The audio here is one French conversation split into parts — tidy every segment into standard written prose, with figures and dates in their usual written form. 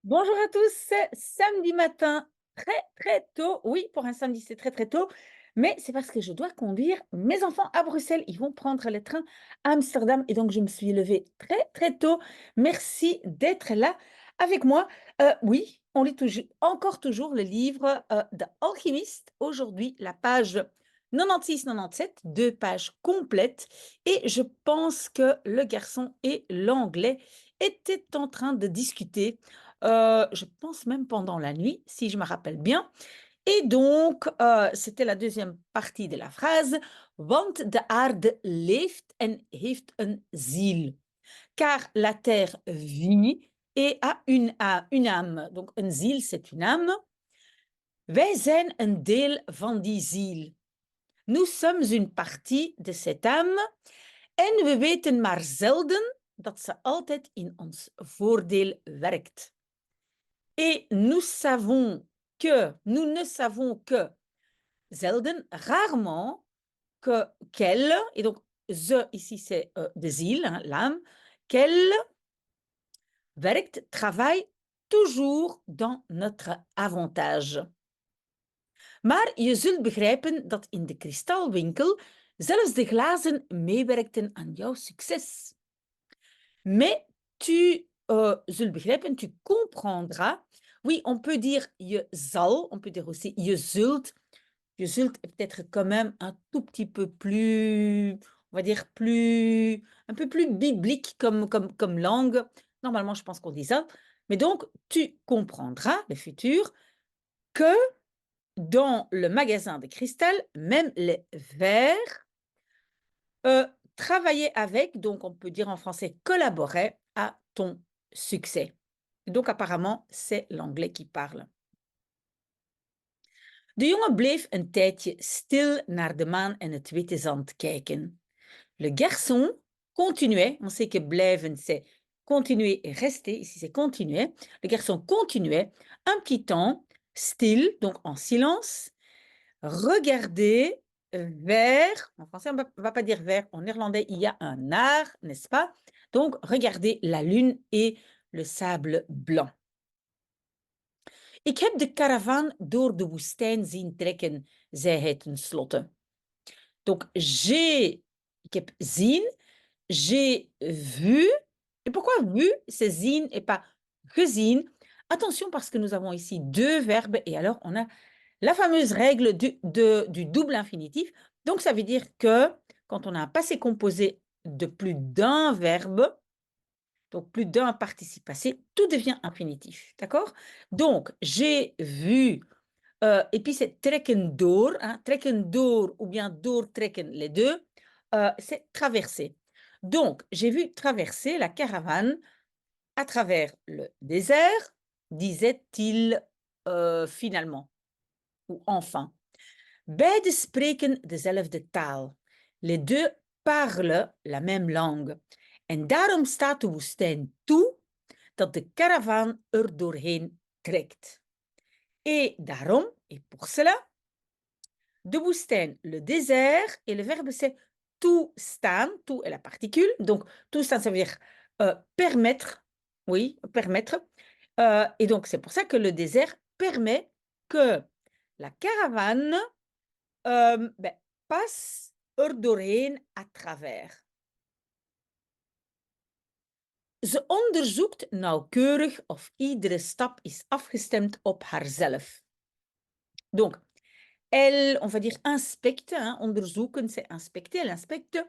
Bonjour à tous, c'est samedi matin, très tôt. Oui, pour un samedi, c'est très tôt, mais c'est parce que je dois conduire mes enfants à Bruxelles. Ils vont prendre le train à Amsterdam et donc je me suis levée très tôt. Merci d'être là avec moi. Oui, on lit encore toujours le livre The Alchemist. Aujourd'hui, la page 96-97, 2 pages complètes. Et je pense que le garçon et l'anglais étaient en train de discuter je pense même pendant la nuit, si je me rappelle bien. Et donc, c'était la deuxième partie de la phrase. Want de aarde leeft en heeft een ziel. Car la terre vit et a une âme. Donc, een ziel, c'est une âme. Wij zijn een deel van die ziel. Nous sommes une partie de cette âme. En we weten maar zelden dat ze altijd in ons voordeel werkt. Et nous ne savons que, zelden, rarement, qu'elle, et donc ze ici c'est de ziel, hein, l'âme, qu'elle werkt, travaille toujours dans notre avantage. Maar je zult begrijpen dat in de kristalwinkel zelfs de glazen meewerkten aan jouw succes. Mais tu zult begrijpen, tu comprendras. Oui, on peut dire je zal, on peut dire aussi je zult. Je zult est peut-être quand même un tout petit peu plus, on va dire un peu plus biblique comme langue. Normalement, je pense qu'on dit ça. Mais donc, tu comprendras, le futur, que dans le magasin de cristal, même les verres, travailler avec, donc on peut dire en français collaborer à ton succès. Donc apparemment, c'est l'anglais qui parle. De jongen bleef een tijdje stil naar de maan en het witte zand kijken. Le garçon continuait, on sait que blijven c'est continuer et rester, ici c'est continuer. Le garçon continuait un petit temps, stil, donc en silence, regarder vers, en français on ne va pas dire vers, en néerlandais il y a un art, n'est-ce pas? Donc regarder la lune et le sable blanc. Ik heb de caravan door de woestijn zien trekken, zei hij tenslotte. Donc ik heb zien, j'ai vu. Et pourquoi vu, c'est zien et pas gezien? Attention parce que nous avons ici deux verbes et alors on a la fameuse règle du double infinitif. Donc ça veut dire que quand on a un passé composé de plus d'un verbe, donc plus d'un participe passé, tout devient infinitif. D'accord? Donc, j'ai vu, et puis c'est trekken door, hein, trekken door ou bien door trekken, les deux, c'est traverser. Donc, j'ai vu traverser la caravane à travers le désert, disait-il finalement, ou enfin. Beide spreken dezelfde taal. Les deux parlent la même langue. En daarom staat de woestijn toe dat de karavaan er doorheen trekt. Et daarom, et pour cela, de woestijn, le désert, et le verbe c'est toestaan, toe est la particule, donc toestaan ça veut dire permettre, oui, permettre, et donc c'est pour ça que le désert permet que la caravane passe er doorheen à travers. Ze onderzoekt nauwkeurig of iedere stap is afgestemd op haarzelf. Donc, elle, on va dire inspecte, hein, onderzoeken, c'est inspecter, elle inspecte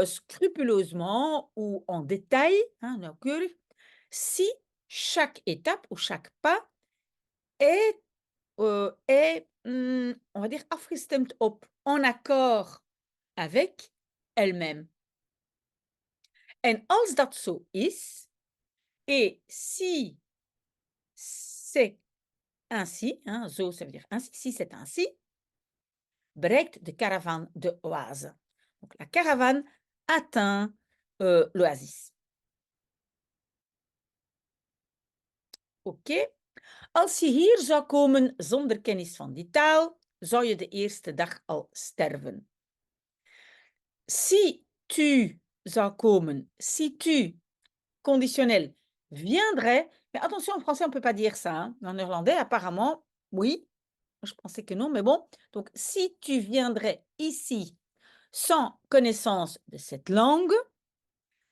scrupuleusement ou en détail, hein, nauwkeurig, si chaque étape ou chaque pas est, on va dire, afgestemd op, en accord avec elle-même. En als dat zo is, et si c'est ainsi, hein, zo ça veut dire ainsi, si c'est ainsi, bereikt de caravane de oase. Donc la caravane atteint l'oasis. Oké. Als je hier zou komen zonder kennis van die taal, zou je de eerste dag al sterven. Si tu zou komen, si tu, conditionnel, viendrais, Mais attention, en français, on ne peut pas dire ça, hein. En néerlandais, apparemment, oui. Je pensais que non, mais bon. Donc, si tu viendrais ici sans connaissance de cette langue,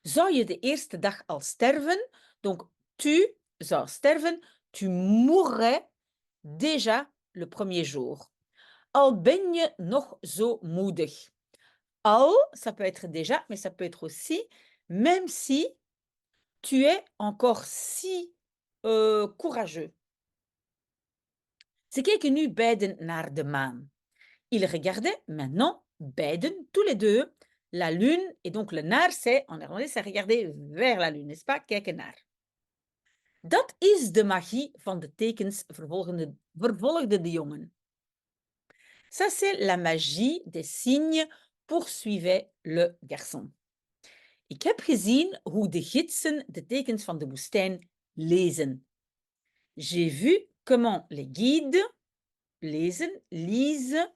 zou je de eerste dag al sterven. Donc, tu zou sterven, tu mourrais déjà le premier jour. Al ben je nog zo moedig. Al, ça peut être déjà, mais ça peut être aussi même si tu es encore si courageux. Ze keken nu beiden naar de maan. Ils regardaient maintenant, beiden, tous les deux, la lune. Et donc, le naar, c'est, en néerlandais, c'est regarder vers la lune, n'est-ce pas? Kijken naar. Dat is de magie van de tekens, vervolgde de jongen. Ça, c'est la magie des signes, poursuivait le garçon. Ik heb gezien hoe de gidsen de tekens van de woestijn lezen. J'ai vu comment les guides lezen, lisent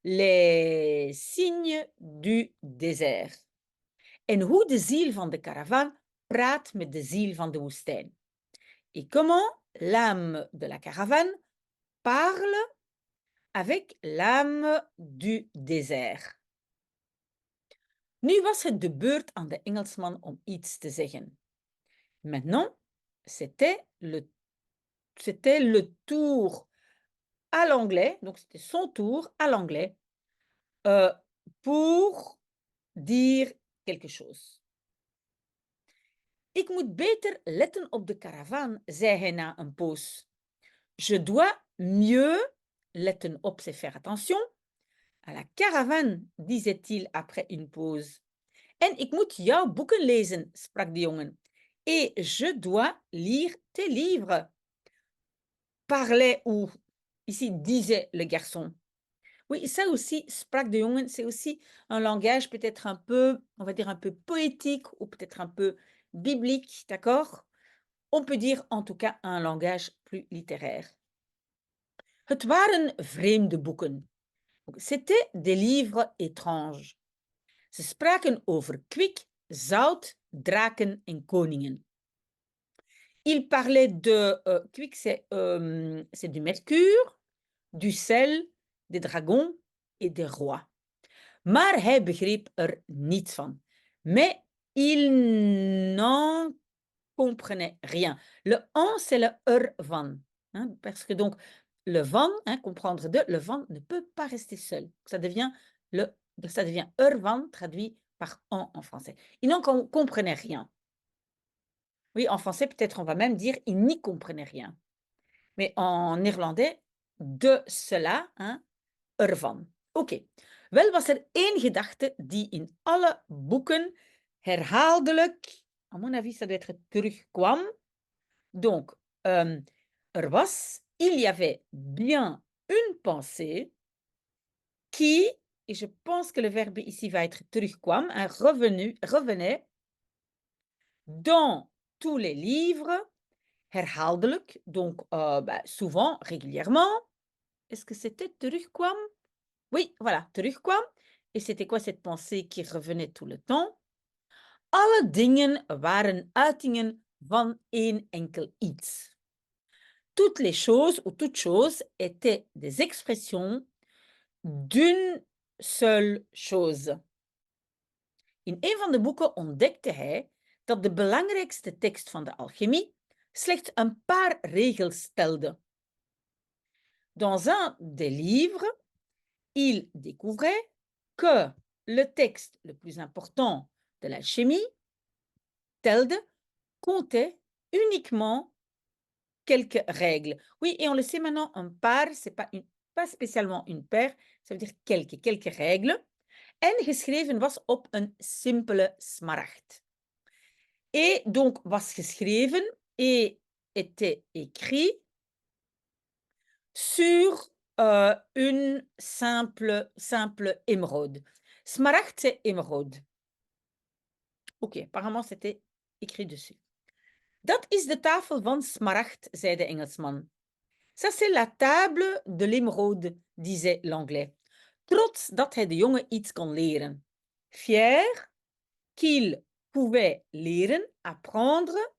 les signes du désert. En hoe de ziel van de karavaan praat met de ziel van de woestijn. Et comment l'âme de la caravane parle avec l'âme du désert. Nu was het de beurt aan de Engelsman om iets te zeggen. Maintenant, c'était le tour à l'anglais, donc c'était son tour à l'anglais, pour dire quelque chose. Ik moet beter letten op de karavaan, zei hij na een poos. Je dois mieux letten op, c'est faire attention. À la caravane, disait-il après une pause. En ik moet jouw boeken lezen, sprak de jongen. Et je dois lire tes livres. Parlait ou, ici disait le garçon. Oui, ça aussi, sprak de jongen, c'est aussi un langage peut-être un peu, on va dire un peu poétique ou peut-être un peu biblique, d'accord? On peut dire en tout cas un langage plus littéraire. Het waren vreemde boeken. C'était des livres étranges. Ze spraken over kwik, zout, draken en koningen. Il parlait de kwik, c'est du mercure, du sel, des dragons et des rois. Maar hij begreep er niets van. Mais il n'en comprenait rien. Le en, c'est le van. Hein, parce que donc, le van, hein, comprendre de, le van ne peut pas rester seul. Ça devient van, traduit par en français. Il n'en comprenait rien. Oui, en français, peut-être on va même dire il n'y comprenait rien. Mais en néerlandais, de cela, hein, ervan. Oké. Wel was er één gedachte die in alle boeken herhaaldelijk, à mon avis, ça doit être terugkwam. Donc, er was, il y avait bien une pensée qui, et je pense que le verbe ici va être terugkwam, hein, revenait dans tous les livres, herhaaldelijk, donc souvent, régulièrement. Est-ce que c'était terugkwam? Oui, voilà, terugkwam. Et c'était quoi cette pensée qui revenait tout le temps? Alle dingen waren uitingen van één enkel iets. Toutes les choses ou toutes choses étaient des expressions d'une seule chose. In een van de boeken ontdekte hij dat de belangrijkste tekst van de alchemie slechts een paar regels stelde. Dans un des livres, il découvrait que le texte le plus important de l'alchimie telde comptait uniquement quelques règles. Oui, et on le sait maintenant, un paar, c'est pas spécialement une paire, ça veut dire quelques règles. En geschreven was op een simpele smaragd. Et donc, was geschreven et était écrit sur une simple émeraude. Smaragd, c'est émeraude. Ok, apparemment, c'était écrit dessus. Dat is de tafel van smaragd, zei de Engelsman. Ça, c'est la table de l'émeraude, disait l'anglais. Trots dat hij de jongen iets kon leren. Fier qu'il pouvait leren, apprendre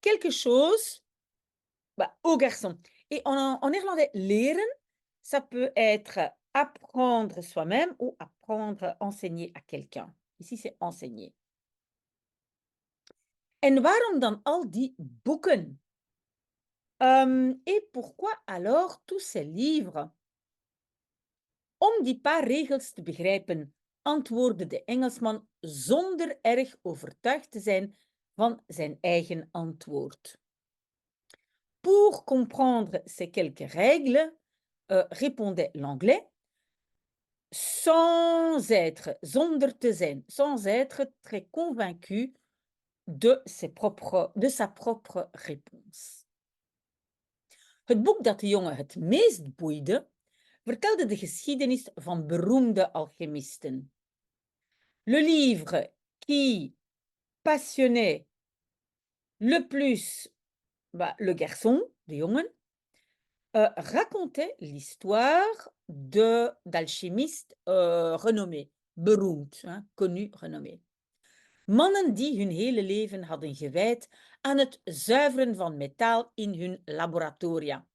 quelque chose Bah, aux garçons. Et en néerlandais, leren, ça peut être apprendre soi-même ou apprendre, enseigner à quelqu'un. Ici, c'est enseigner. En waarom dan al die boeken? Et pourquoi alors tous ces livres? Om die paar regels te begrijpen, antwoordde de Engelsman zonder erg overtuigd te zijn van zijn eigen antwoord. Pour comprendre ces quelques règles, répondait l'anglais, zonder te zijn, sans être très convaincu de sa propre réponse. Het boek dat de jongen het meest boeide, vertelde de geschiedenis van beroemde alchemisten. Le livre qui passionnait le plus le garçon, de jongen, racontait l'histoire d'alchimistes renommés, beroemd, hein, connus, renommés. Mannen die hun hele leven hadden gewijd aan het zuiveren van metaal in hun laboratoria.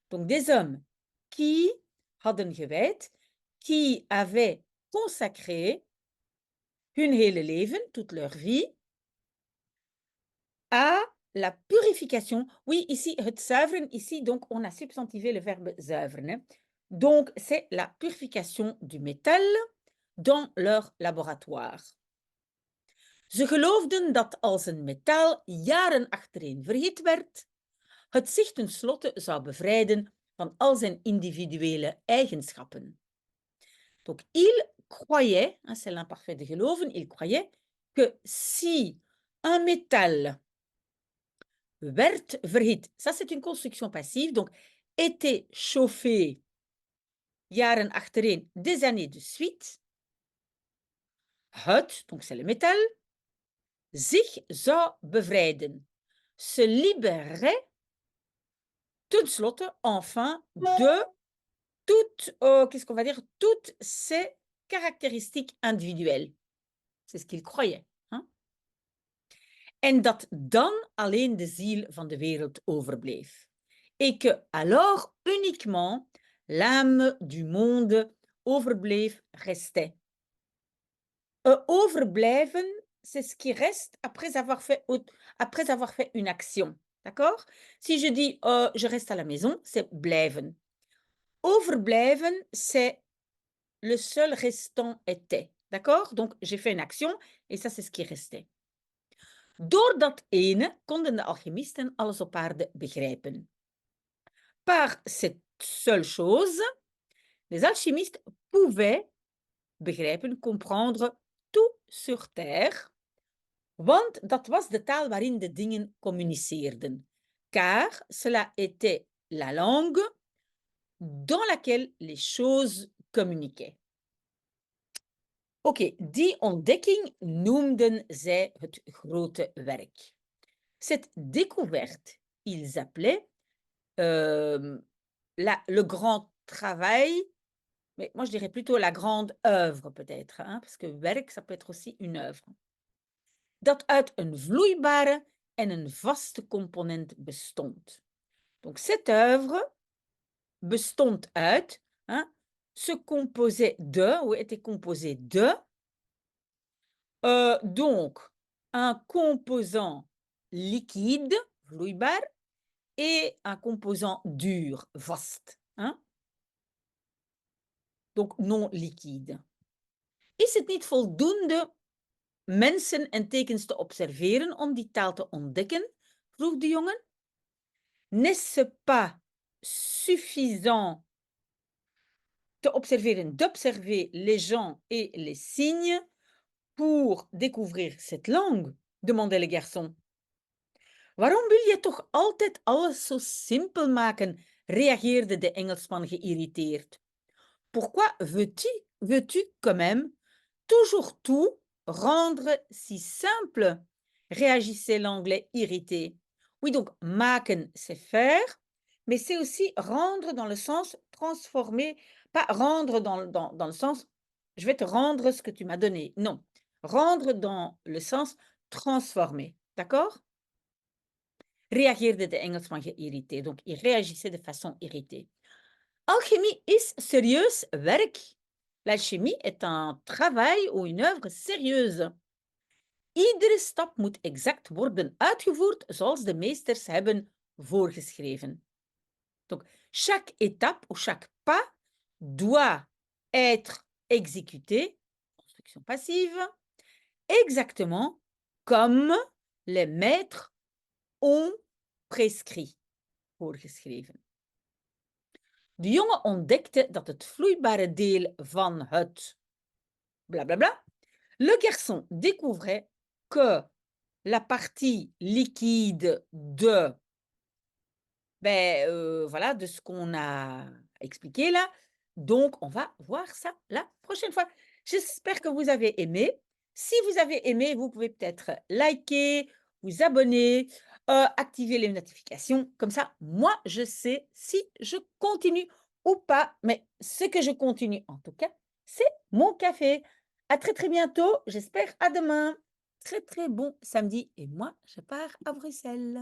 Donc des hommes qui hadden gewijd, qui avaient consacré hun hele leven, toute leur vie, à la purification. Oui, ici, het zuiveren, ici, donc, on a substantivé le verbe zuiveren. Hein. Donc, c'est la purification du métal dans leur laboratoire. Ze geloofden dat als een metaal jaren achtereen verhit werd, het zich tenslotte zou bevrijden van al zijn individuele eigenschappen. Donc, il croyait, hein, c'est l'imparfait de geloven, il croyait que si un métal werd verhit, ça c'est une construction passive, donc était chauffé jaren achtereen, des années de suite, het, donc c'est le métal, zich zou bevrijden, se libérerait tenslotte, enfin, de qu'est-ce qu'on va dire, toutes ses caractéristiques individuelles. C'est ce qu'il croyait. Hein? En dat dan alleen de ziel van de wereld overbleef. Et que alors uniquement l'âme du monde overbleef, restait. Overblijven, c'est ce qui reste après avoir fait une action. D'accord? Si je dis je reste à la maison, c'est blijven. Overblijven, c'est le seul restant était. D'accord? Donc, j'ai fait une action et ça, c'est ce qui restait. Door dat ene konden de alchemisten alles op aarde begrijpen. Par cette seule chose, les alchimistes pouvaient begrijpen, comprendre tout sur terre, want dat was de taal waarin de dingen communiceerden. Car cela était la langue dans laquelle les choses communiquaient. Oké, die ontdekking noemden zij het grote werk. Cette découverte, ils appelaient le grand travail, mais moi je dirais plutôt la grande œuvre peut-être, hein, parce que werk, ça peut être aussi une œuvre. Dat uit een vloeibare en een vaste component bestond. Donc cette œuvre bestond uit, hein, se composait de, ou était composée de, donc un composant liquide, vloeibaar, et un composant dur, vast. Hein? Donc non liquide. Is het niet voldoende mensen en tekens te observeren om die taal te ontdekken? Vroeg de jongen. N'est-ce pas suffisant d'observer les gens et les signes pour découvrir cette langue? Demandait le garçon. Waarom wil je toch altijd alles zo simpel maken? Reageerde de Engelsman geïrriteerd. Pourquoi veux-tu quand même toujours tout rendre si simple? Réagissait l'anglais irrité. Oui, donc maken, c'est faire, mais c'est aussi rendre dans le sens transformer, pas rendre dans le sens je vais te rendre ce que tu m'as donné. Non, rendre dans le sens transformer. D'accord? reageerde de Engelsman geïrriteerd. Donc, il réagissait de façon irritée. Alchimie is serieus werk. L'alchimie est un travail ou une œuvre sérieuse. Iedere stap moet exact worden uitgevoerd zoals de meesters hebben voorgeschreven. Donc, chaque étape ou chaque pas doit être exécuté, construction passive, exactement comme les maîtres ont prescrit, voorgeschreven. De jongen ontdekte dat het vloeibare deel van het blablabla. Le garçon découvrait que la partie liquide de, voilà, de ce qu'on a expliqué là. Donc, on va voir ça la prochaine fois. J'espère que vous avez aimé. Si vous avez aimé, vous pouvez peut-être liker, vous abonner, activer les notifications. Comme ça, moi, je sais si je continue ou pas. Mais ce que je continue, en tout cas, c'est mon café. À très, très bientôt. J'espère à demain. Très, très bon samedi. Et moi, je pars à Bruxelles.